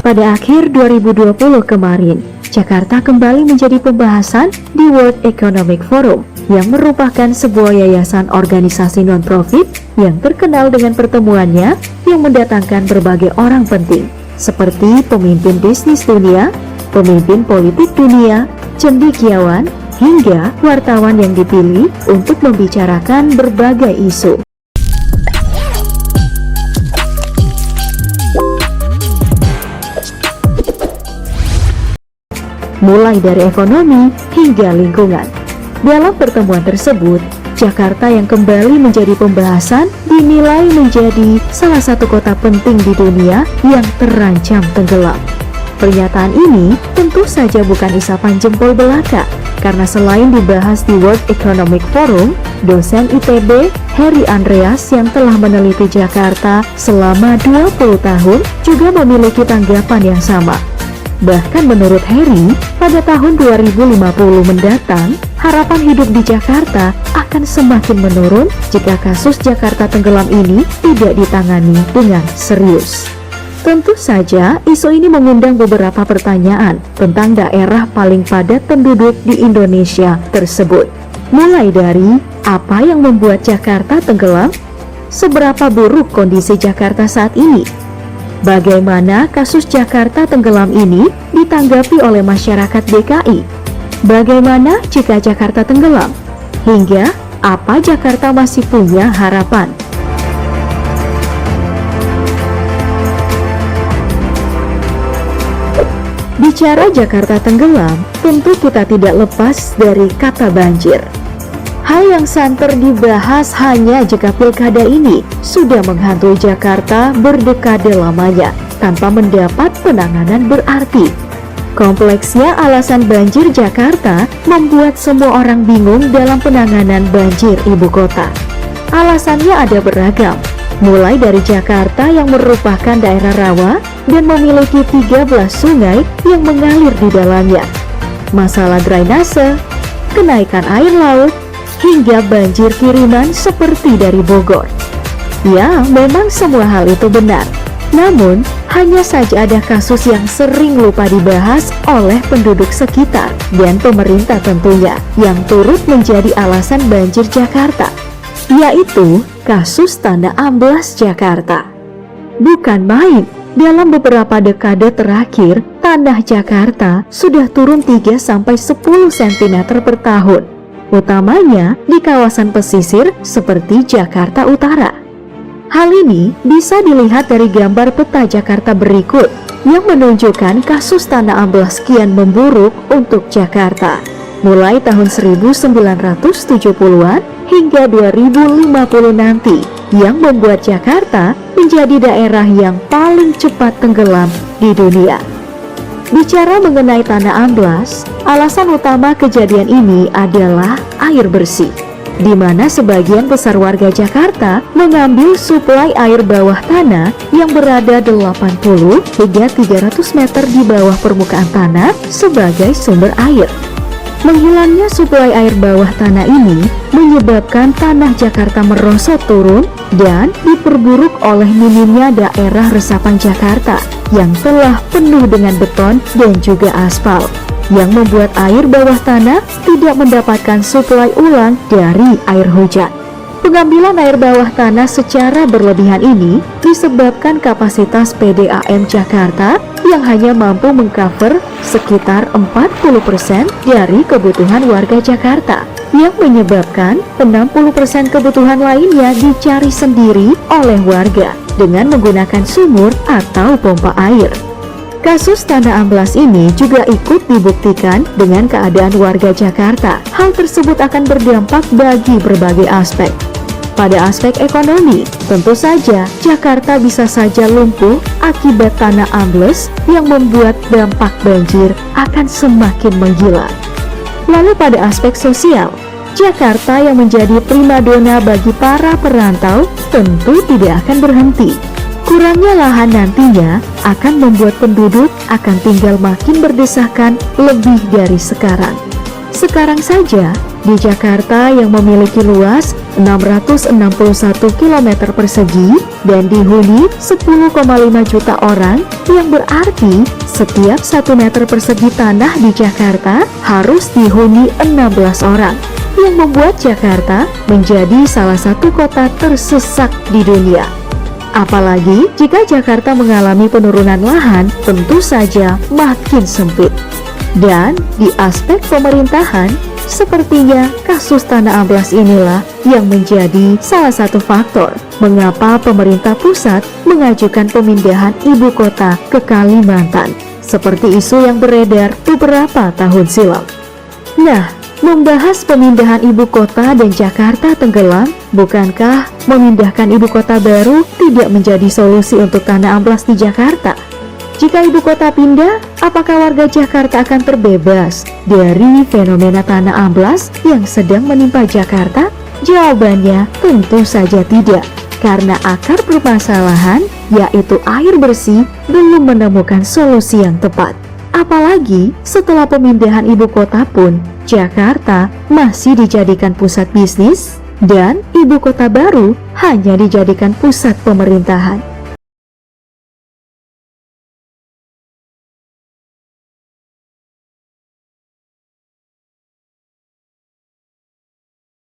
Pada akhir 2020 kemarin, Jakarta kembali menjadi pembahasan di World Economic Forum yang merupakan sebuah yayasan organisasi non-profit yang terkenal dengan pertemuannya yang mendatangkan berbagai orang penting seperti pemimpin bisnis dunia, pemimpin politik dunia, cendekiawan, hingga wartawan yang dipilih untuk membicarakan berbagai isu. Mulai dari ekonomi hingga lingkungan. Dalam pertemuan tersebut, Jakarta yang kembali menjadi pembahasan dinilai menjadi salah satu kota penting di dunia yang terancam tenggelam. Pernyataan ini tentu saja bukan isapan jempol belaka, karena selain dibahas di World Economic Forum, dosen ITB Heri Andreas yang telah meneliti Jakarta selama 20 tahun juga memiliki tanggapan yang sama. Bahkan menurut Heri, pada tahun 2050 mendatang, harapan hidup di Jakarta akan semakin menurun jika kasus Jakarta tenggelam ini tidak ditangani dengan serius. Tentu saja, isu ini mengundang beberapa pertanyaan tentang daerah paling padat penduduk di Indonesia tersebut. Mulai dari, apa yang membuat Jakarta tenggelam? Seberapa buruk kondisi Jakarta saat ini? Bagaimana kasus Jakarta tenggelam ini ditanggapi oleh masyarakat DKI? Bagaimana jika Jakarta tenggelam? Hingga apa Jakarta masih punya harapan? Bicara Jakarta tenggelam, tentu kita tidak lepas dari kata banjir. Hal yang santer dibahas hanya jika pilkada ini sudah menghantui Jakarta berdekade lamanya tanpa mendapat penanganan berarti. Kompleksnya alasan banjir Jakarta membuat semua orang bingung dalam penanganan banjir ibu kota. Alasannya ada beragam, mulai dari Jakarta yang merupakan daerah rawa dan memiliki 13 sungai yang mengalir di dalamnya, masalah drainase, kenaikan air laut, hingga banjir kiriman seperti dari Bogor. Ya, memang semua hal itu benar. Namun, hanya saja ada kasus yang sering lupa dibahas oleh penduduk sekitar dan pemerintah tentunya, yang turut menjadi alasan banjir Jakarta, yaitu kasus tanah amblas Jakarta. Bukan main, dalam beberapa dekade terakhir, tanah Jakarta sudah turun 3-10 cm per tahun, utamanya di kawasan pesisir seperti Jakarta Utara. Hal ini bisa dilihat dari gambar peta Jakarta berikut yang menunjukkan kasus tanah amblas kian memburuk untuk Jakarta mulai tahun 1970-an hingga 2050 nanti, yang membuat Jakarta menjadi daerah yang paling cepat tenggelam di dunia. Bicara mengenai tanah amblas, alasan utama kejadian ini adalah air bersih, di mana sebagian besar warga Jakarta mengambil suplai air bawah tanah yang berada 80 hingga 300 meter di bawah permukaan tanah sebagai sumber air. Menghilangnya suplai air bawah tanah ini menyebabkan tanah Jakarta merosot turun dan diperburuk oleh minimnya daerah resapan Jakarta yang telah penuh dengan beton dan juga aspal, yang membuat air bawah tanah tidak mendapatkan suplai ulang dari air hujan. Pengambilan air bawah tanah secara berlebihan ini disebabkan kapasitas PDAM Jakarta yang hanya mampu mengcover sekitar 40% dari kebutuhan warga Jakarta, yang menyebabkan 60% kebutuhan lainnya dicari sendiri oleh warga dengan menggunakan sumur atau pompa air. Kasus tanah amblas ini juga ikut dibuktikan dengan keadaan warga Jakarta. Hal tersebut akan berdampak bagi berbagai aspek. Pada aspek ekonomi, tentu saja Jakarta bisa saja lumpuh akibat tanah ambles yang membuat dampak banjir akan semakin menggila. Lalu pada aspek sosial, Jakarta yang menjadi primadona bagi para perantau tentu tidak akan berhenti. Kurangnya lahan nantinya akan membuat penduduk akan tinggal makin berdesakan lebih dari sekarang. Sekarang saja, Di Jakarta yang memiliki luas 661 km persegi dan dihuni 10,5 juta orang, yang berarti setiap 1 meter persegi tanah di Jakarta harus dihuni 16 orang, yang membuat Jakarta menjadi salah satu kota tersesak di dunia. Apalagi jika Jakarta mengalami penurunan lahan, tentu saja makin sempit. Dan di aspek pemerintahan, sepertinya kasus tanah amblas inilah yang menjadi salah satu faktor mengapa pemerintah pusat mengajukan pemindahan ibu kota ke Kalimantan, seperti isu yang beredar beberapa tahun silam. Nah, membahas pemindahan ibu kota dan Jakarta tenggelam, bukankah memindahkan ibu kota baru tidak menjadi solusi untuk tanah amblas di Jakarta? Jika ibu kota pindah, apakah warga Jakarta akan terbebas dari fenomena tanah amblas yang sedang menimpa Jakarta? Jawabannya tentu saja tidak, karena akar permasalahan, yaitu air bersih, belum menemukan solusi yang tepat. Apalagi setelah pemindahan ibu kota pun, Jakarta masih dijadikan pusat bisnis dan ibu kota baru hanya dijadikan pusat pemerintahan.